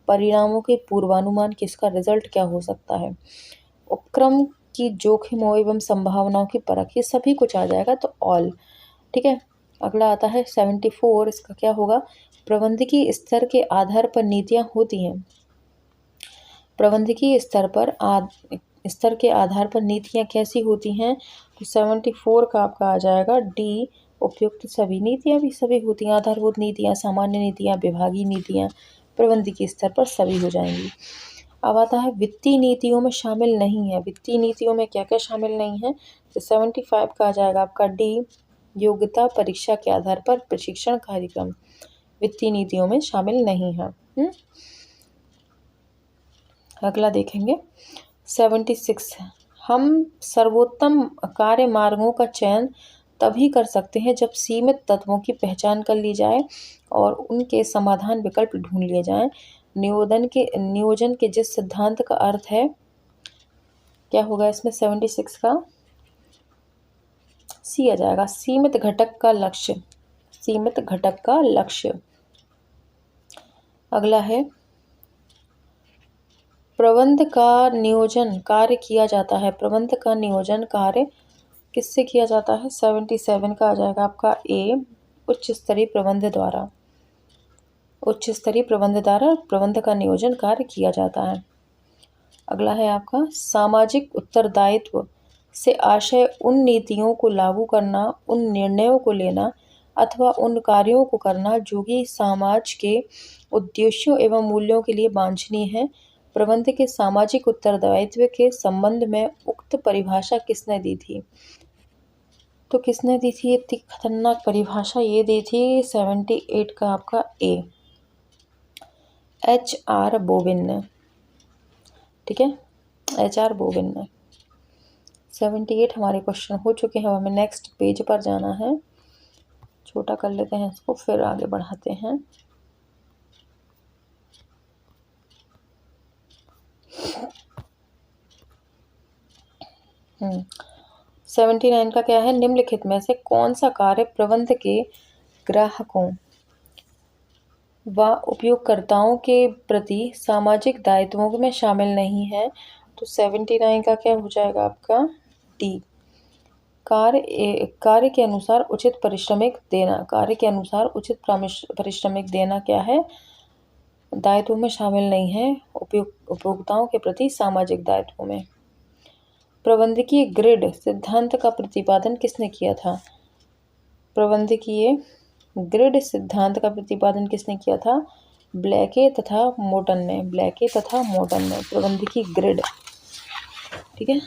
परिणामों के पूर्वानुमान कि इसका रिजल्ट क्या हो सकता है, उपक्रम की जोखिमों एवं संभावनाओं की परख, ये सभी कुछ आ जाएगा तो ऑल। ठीक है, अगला आता है 74, इसका क्या होगा? प्रबंधकीय स्तर के आधार पर नीतियां होती हैं। प्रबंधकीय स्तर के आधार पर नीतियां कैसी होती हैं? तो 74 का आपका आ जाएगा डी, उपयुक्त सभी। नीतियां भी सभी होती हैं, आधारभूत नीतियां, सामान्य नीतियां, विभागीय नीतियां, प्रबंधकीय स्तर पर सभी हो जाएंगी। अब आता है वित्तीय नीतियों में शामिल नहीं है। वित्तीय नीतियों में क्या क्या शामिल नहीं है? तो 75 का आ जाएगा आपका डी, योग्यता परीक्षा के आधार पर प्रशिक्षण कार्यक्रम वित्तीय नीतियों में शामिल नहीं है। अगला देखेंगे 76, हम सर्वोत्तम कार्य मार्गों का चयन तभी कर सकते हैं जब सीमित तत्वों की पहचान कर ली जाए और उनके समाधान विकल्प ढूंढ लिए जाएं। नियोजन के जिस सिद्धांत का अर्थ है, क्या होगा इसमें? 76 का सी आ जाएगा, सीमित घटक का लक्ष्य। सीमित घटक का लक्ष्य। अगला है प्रबंध का नियोजन कार्य किया जाता है। प्रबंध का नियोजन कार्य किससे किया जाता है? 77 का आ जाएगा आपका ए, उच्च स्तरीय प्रबंध द्वारा प्रबंध का नियोजन कार्य किया जाता है। अगला है आपका सामाजिक उत्तरदायित्व से आशय उन नीतियों को लागू करना, उन निर्णयों को लेना अथवा उन कार्यों को करना जो कि समाज के उद्देश्यों एवं मूल्यों के लिए वांछनीय है। प्रबंध के सामाजिक उत्तरदायित्व के संबंध में उक्त परिभाषा किसने दी थी? तो किसने दी थी इतनी खतरनाक परिभाषा? ये दी थी 78 का आपका ए, HR बोबिन ने। ठीक है, HR बोबिन ने। 78 हमारे क्वेश्चन हो चुके हैं। हमें नेक्स्ट पेज पर जाना है। छोटा कर लेते हैं इसको, फिर आगे बढ़ाते हैं। हम्म 79 का क्या है? निम्नलिखित में से कौन सा कार्य प्रबंध के ग्राहकों व उपयोगकर्ताओं के प्रति सामाजिक दायित्वों में शामिल नहीं है? तो 79 का क्या हो जाएगा आपका? डी, कार्य के अनुसार उचित पारिश्रमिक देना। कार्य के अनुसार उचित पारिश्रमिक देना क्या है? दायित्वों में शामिल नहीं है, उपभोक्ताओं के प्रति सामाजिक दायित्वों में। प्रबंधकीय ग्रिड सिद्धांत का प्रतिपादन किसने किया था? प्रबंधकीय ग्रिड सिद्धांत का प्रतिपादन किसने किया था? ब्लैके तथा मोर्टन ने। ब्लैके तथा मोर्टन ने प्रबंधकीय ग्रिड। ठीक है,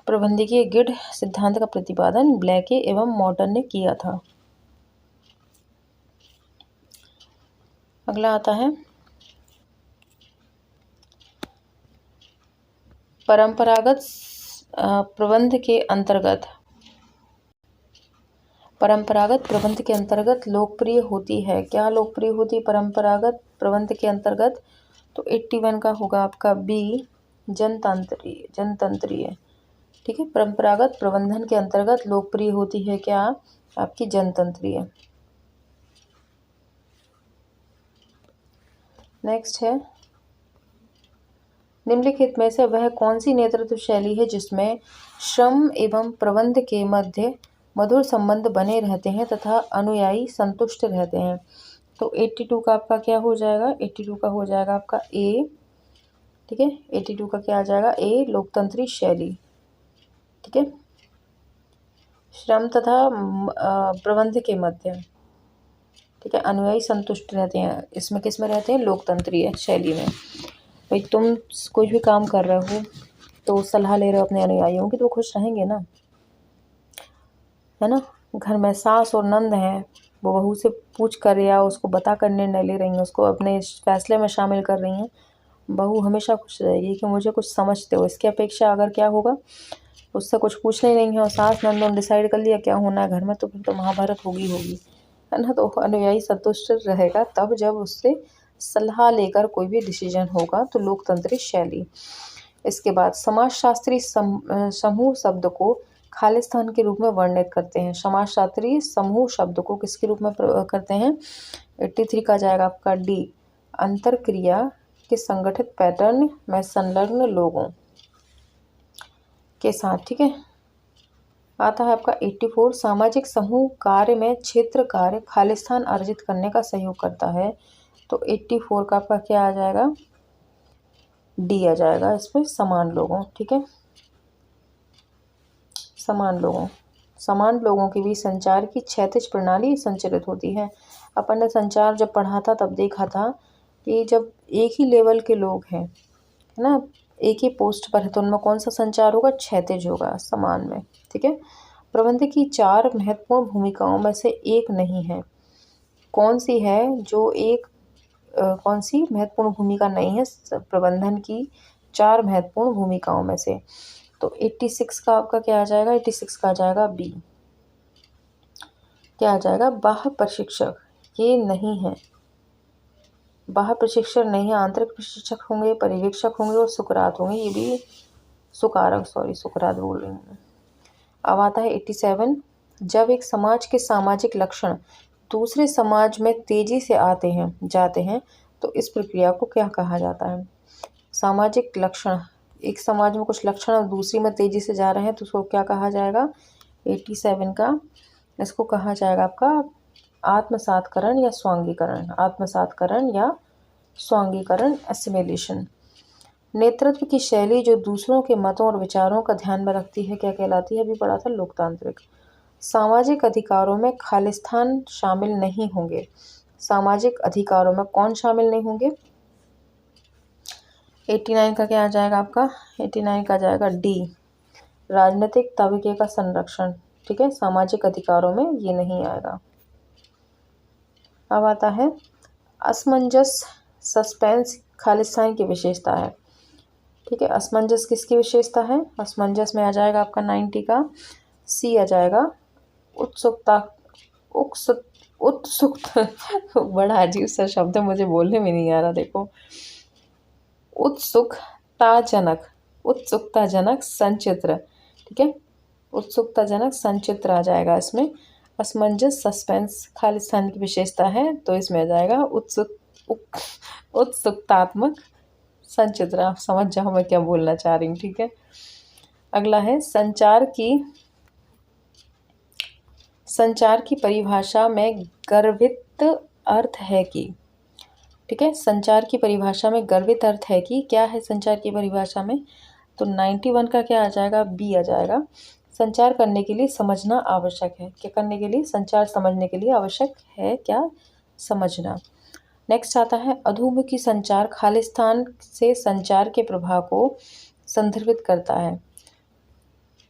प्रबंधकीय ग्रिड सिद्धांत का प्रतिपादन ब्लैके एवं मोर्टन ने किया था। अगला आता है परंपरागत प्रबंध के अंतर्गत। परंपरागत प्रबंध के अंतर्गत लोकप्रिय होती है। क्या लोकप्रिय होती है परंपरागत प्रबंध के अंतर्गत? तो 81 का होगा आपका बी, जनतंत्रीय। ठीक है, परंपरागत प्रबंधन के अंतर्गत लोकप्रिय होती है क्या? आपकी जनतंत्रीय। नेक्स्ट है निम्नलिखित में से वह कौन सी नेतृत्व शैली है जिसमें श्रम एवं प्रबंध के मध्य मधुर संबंध बने रहते हैं तथा अनुयायी संतुष्ट रहते हैं? तो 82 का आपका क्या हो जाएगा? 82 का हो जाएगा आपका ए। ठीक है, 82 का क्या आ जाएगा? ए, लोकतंत्री शैली। ठीक है, श्रम तथा प्रबंध के मध्य। ठीक है, अनुयायी संतुष्ट रहते हैं। इसमें किस में रहते हैं? लोकतंत्रीय शैली में। भाई तुम कुछ भी काम कर रहे हो तो सलाह ले रहे हो अपने अनुयायियों की, तो खुश रहेंगे ना, है ना। घर में सास और नंद हैं, वो बहू से पूछ कर या उसको बता कर निर्णय ले रही हैं, उसको अपने फैसले में शामिल कर रही हैं। बहू हमेशा खुश रहेगी कि मुझे कुछ समझते हो। इसकी अपेक्षा अगर क्या होगा, उससे कुछ पूछना ही नहीं है और सास नंद ने डिसाइड कर लिया क्या होना है घर में, तो फिर तो महाभारत होगी, है ना। तो अनुयायी संतुष्ट रहेगा तब जब उससे सलाह लेकर कोई भी डिसीजन होगा। तो लोकतंत्री शैली। इसके बाद समाजशास्त्री समूह शब्द को खालिस्तान के रूप में वर्णित करते हैं। समाजशास्त्री समूह शब्द को किसके रूप में करते हैं? 83 का जाएगा आपका डी, अंतरक्रिया के संगठित पैटर्न में संलग्न लोगों के साथ। ठीक है, आता है आपका 84 सामाजिक समूह कार्य में क्षेत्र कार्य खालिस्तान अर्जित करने का सहयोग करता है। तो 84 का आपका क्या आ जाएगा? डी आ जाएगा इसमें, समान लोगों। ठीक है, समान लोगों के बीच संचार की क्षैतिज प्रणाली संचालित होती है। अपन ने संचार जब पढ़ा था तब देखा था कि जब एक ही लेवल के लोग हैं, है ना, एक ही पोस्ट पर है, तो उनमें कौन सा संचार होगा? क्षैतिज होगा, समान में। ठीक है, प्रबंध की 4 महत्वपूर्ण भूमिकाओं में से एक नहीं है। कौन सी है जो एक कौन सी महत्वपूर्ण भूमिका नहीं है प्रबंधन की 4 महत्वपूर्ण भूमिकाओं में से? तो 86 का आपका क्या आ जाएगा? 86 का आ जाएगा बी, क्या आ जाएगा? बाह्य प्रशिक्षक। ये नहीं है, बाह्य प्रशिक्षक नहीं है, आंतरिक प्रशिक्षक होंगे, पर्यवेक्षक होंगे और सुकरात होंगे। ये भी सुकरात बोल रही हूँ। अब आता है 87, जब एक समाज के सामाजिक लक्षण दूसरे समाज में तेजी से जाते हैं तो इस प्रक्रिया को क्या कहा जाता है? सामाजिक लक्षण, एक समाज में कुछ लक्षण और दूसरी में तेजी से जा रहे हैं तो उसको क्या कहा जाएगा? 87 का, इसको कहा जाएगा आपका आत्मसातकरण या स्वांगीकरण, आत्मसातकरण या स्वांगीकरण, एसिमिलेशन। नेतृत्व की शैली जो दूसरों के मतों और विचारों का ध्यान में रखती है क्या कहलाती है? अभी पढ़ा था, लोकतांत्रिक। सामाजिक अधिकारों में खालिस्तान शामिल नहीं होंगे। सामाजिक अधिकारों में कौन शामिल नहीं होंगे? 89 का क्या आ जाएगा आपका? 89 का जाएगा डी, राजनीतिक तबके का संरक्षण। ठीक है, सामाजिक अधिकारों में ये नहीं आएगा। अब आता है असमंजस, सस्पेंस खालिस्तान की विशेषता है। ठीक है, असमंजस किसकी विशेषता है? असमंजस में आ जाएगा आपका 90 का सी आ जाएगा, उत्सुकता, उत्सुक बड़ा अजीब सा शब्द है, मुझे बोलने में नहीं आ रहा। देखो, उत्सुकताजनक, उत्सुकताजनक संचित्र। ठीक है, उत्सुकताजनक संचित्र आ जाएगा इसमें। असमंजस सस्पेंस खालिस्तान की विशेषता है, तो इसमें आ जाएगा उत्सुकतात्मक संचित्र। आप समझ जाओ मैं क्या बोलना चाह रही हूँ। ठीक है, अगला है संचार की परिभाषा में गर्वित अर्थ है कि। ठीक है, संचार की परिभाषा में गर्वित अर्थ है कि क्या है संचार की परिभाषा में? तो 91 का क्या आ जाएगा? बी आ जाएगा, संचार करने के लिए समझना आवश्यक है। क्या करने के लिए? संचार समझने के लिए आवश्यक है क्या? समझना। नेक्स्ट आता है अधोमुखी संचार खालिस्तान से संचार के प्रभाव को संदर्भित करता है।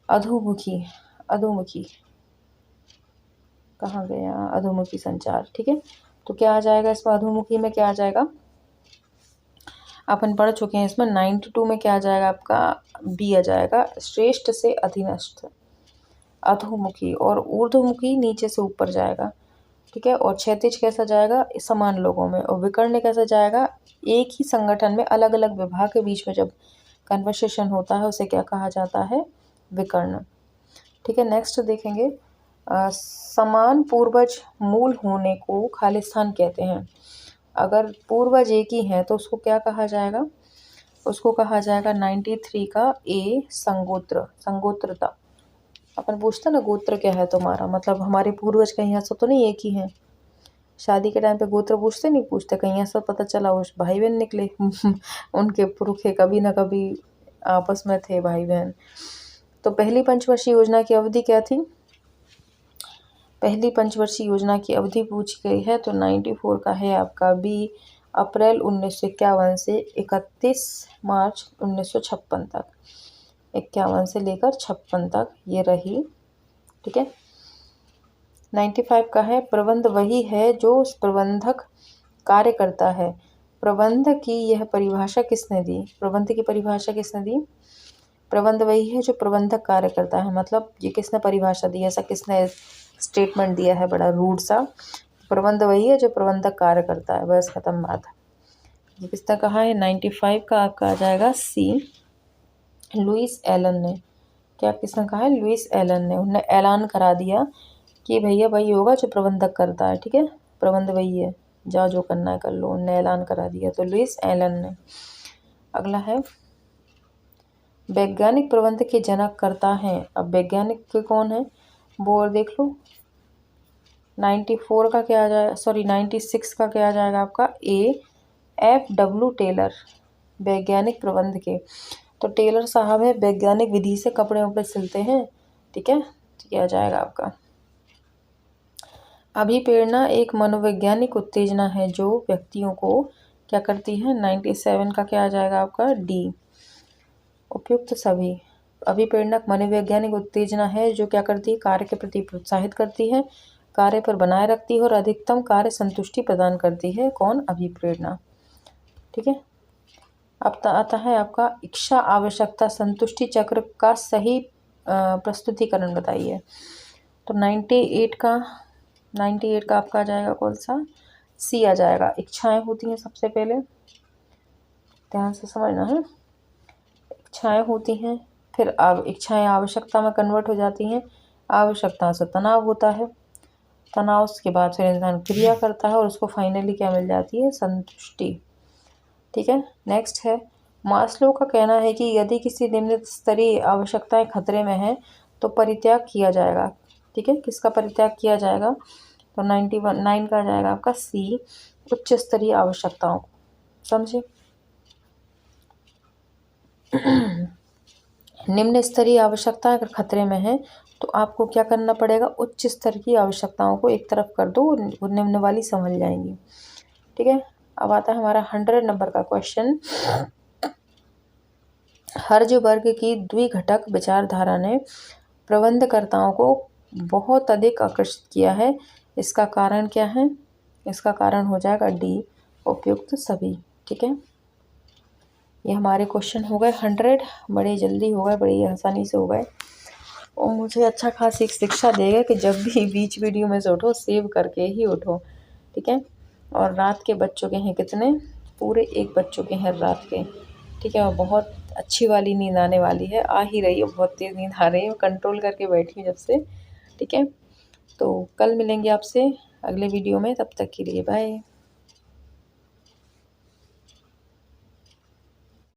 अधोमुखी, अधोमुखी कहाँ गया? अधोमुखी संचार। ठीक है, तो क्या आ जाएगा इसमें? अधोमुखी में क्या आ जाएगा? अपन पढ़ चुके हैं इसमें। 92 में क्या आ जाएगा आपका? बी आ जाएगा, श्रेष्ठ से अधीनस्थ। अधोमुखी और ऊर्ध्वमुखी नीचे से ऊपर जाएगा। ठीक है, और क्षैतिज कैसा जाएगा? समान लोगों में। और विकर्ण कैसा जाएगा? एक ही संगठन में अलग अलग विभाग के बीच में जब कन्वर्सेशन होता है उसे क्या कहा जाता है? विकर्ण। ठीक है, नेक्स्ट देखेंगे समान पूर्वज मूल होने को खालिस्तान कहते हैं। अगर पूर्वज एक ही हैं तो उसको क्या कहा जाएगा? उसको कहा जाएगा 93 का ए, संगोत्र, संगोत्रता। अपन पूछते ना गोत्र क्या है तुम्हारा, मतलब हमारे पूर्वज कहीं ऐसा तो नहीं एक ही हैं। शादी के टाइम पे गोत्र पूछते नहीं पूछते, कहीं ऐसा पता चला उस भाई बहन निकले उनके पुरखे कभी ना कभी आपस में थे भाई बहन। तो पहली पंचवर्षीय योजना की अवधि क्या थी? पहली पंचवर्षीय योजना की अवधि पूछी गई है, तो 94 का है आपका बी, अप्रैल 1951 से 31 मार्च 1956 तक। 51 से लेकर 56 तक ये रही। ठीक है, 95 का है प्रबंध वही है जो प्रबंधक कार्य करता है। प्रबंध की यह परिभाषा किसने दी? प्रबंध की परिभाषा किसने दी? प्रबंध वही है जो प्रबंधक कार्य करता है, मतलब ये किसने परिभाषा दी? ऐसा किसने स्टेटमेंट दिया है बड़ा रूड सा? प्रबंध वही है जो प्रबंधक कार्य करता है, बस खत्म बात। ये किसने कहा है? 95 का आपका आ जाएगा सी, लुइस एलन ने। क्या किसने कहा है? लुइस एलन ने। उन्होंने ऐलान करा दिया कि भैया वही होगा जो प्रबंधक करता है। ठीक है, प्रबंध वही है, जाओ जो करना है कर लो, उन्होंने ऐलान करा दिया, तो लुइस एलन ने। अगला है वैज्ञानिक प्रबंध के जनक करता है। अब वैज्ञानिक के कौन है वो और देख लो। 94 का क्या आ जाएगा? सॉरी 96 का क्या आ जाएगा आपका? ए, F.W. टेलर, वैज्ञानिक प्रबंध के। तो टेलर साहब है वैज्ञानिक विधि से कपड़े वपड़े सिलते हैं। ठीक है, तो क्या आ जाएगा आपका? अभिप्रेरणा एक मनोवैज्ञानिक उत्तेजना है जो व्यक्तियों को क्या करती है? 97 का क्या आ जाएगा आपका? डी, उपयुक्त सभी। अभिप्रेरणक मनोवैज्ञानिक उत्तेजना है जो क्या करती है? कार्य के प्रति प्रोत्साहित करती है, कार्य पर बनाए रखती है और अधिकतम कार्य संतुष्टि प्रदान करती है। कौन? अभिप्रेरणा। ठीक है, अब आता है आपका इच्छा आवश्यकता संतुष्टि चक्र का सही प्रस्तुतिकरण बताइए। तो 98 का आपका आ जाएगा कौन सा? सी आ जाएगा। इच्छाएं होती हैं सबसे पहले, ध्यान से समझना है। इच्छाएं होती हैं, फिर इच्छाएं आवश्यकता में कन्वर्ट हो जाती हैं, आवश्यकता से तनाव होता है, तनाव के बाद फिर इंसान क्रिया करता है और उसको फाइनली क्या मिल जाती है? संतुष्टि। ठीक है, नेक्स्ट है मास्लो का कहना है कि यदि किसी निम्न स्तरीय आवश्यकताएं खतरे में हैं तो परित्याग किया जाएगा। ठीक है, किसका परित्याग किया जाएगा? तो 9 का आ जाएगा आपका सी, उच्च स्तरीय आवश्यकताओं। समझे? निम्न स्तरीय आवश्यकता अगर खतरे में है तो आपको क्या करना पड़ेगा? उच्च स्तर की आवश्यकताओं को एक तरफ कर दो, वो निम्न वाली संभल जाएंगी। ठीक है, अब आता है हमारा 100 नंबर का क्वेश्चन। हर्ज वर्ग की द्विघटक विचारधारा ने प्रबंधकर्ताओं को बहुत अधिक आकर्षित किया है। इसका कारण क्या है? इसका कारण हो जाएगा डी, उपयुक्त सभी। ठीक है, ये हमारे क्वेश्चन हो गए 100। बड़े जल्दी हो गए, बड़ी आसानी से हो गए, और मुझे अच्छा खासी शिक्षा देगा कि जब भी बीच वीडियो में से उठो सेव करके ही उठो। ठीक है, और रात के बज चुके हैं कितने? पूरे 1 बज चुके हैं रात के। ठीक है, और बहुत अच्छी वाली नींद आने वाली है, आ ही रही है, बहुत तेज़ नींद आ रही है, कंट्रोल करके बैठी हूँ जब से। ठीक है, तो कल मिलेंगे आपसे अगले वीडियो में, तब तक के लिए बाय।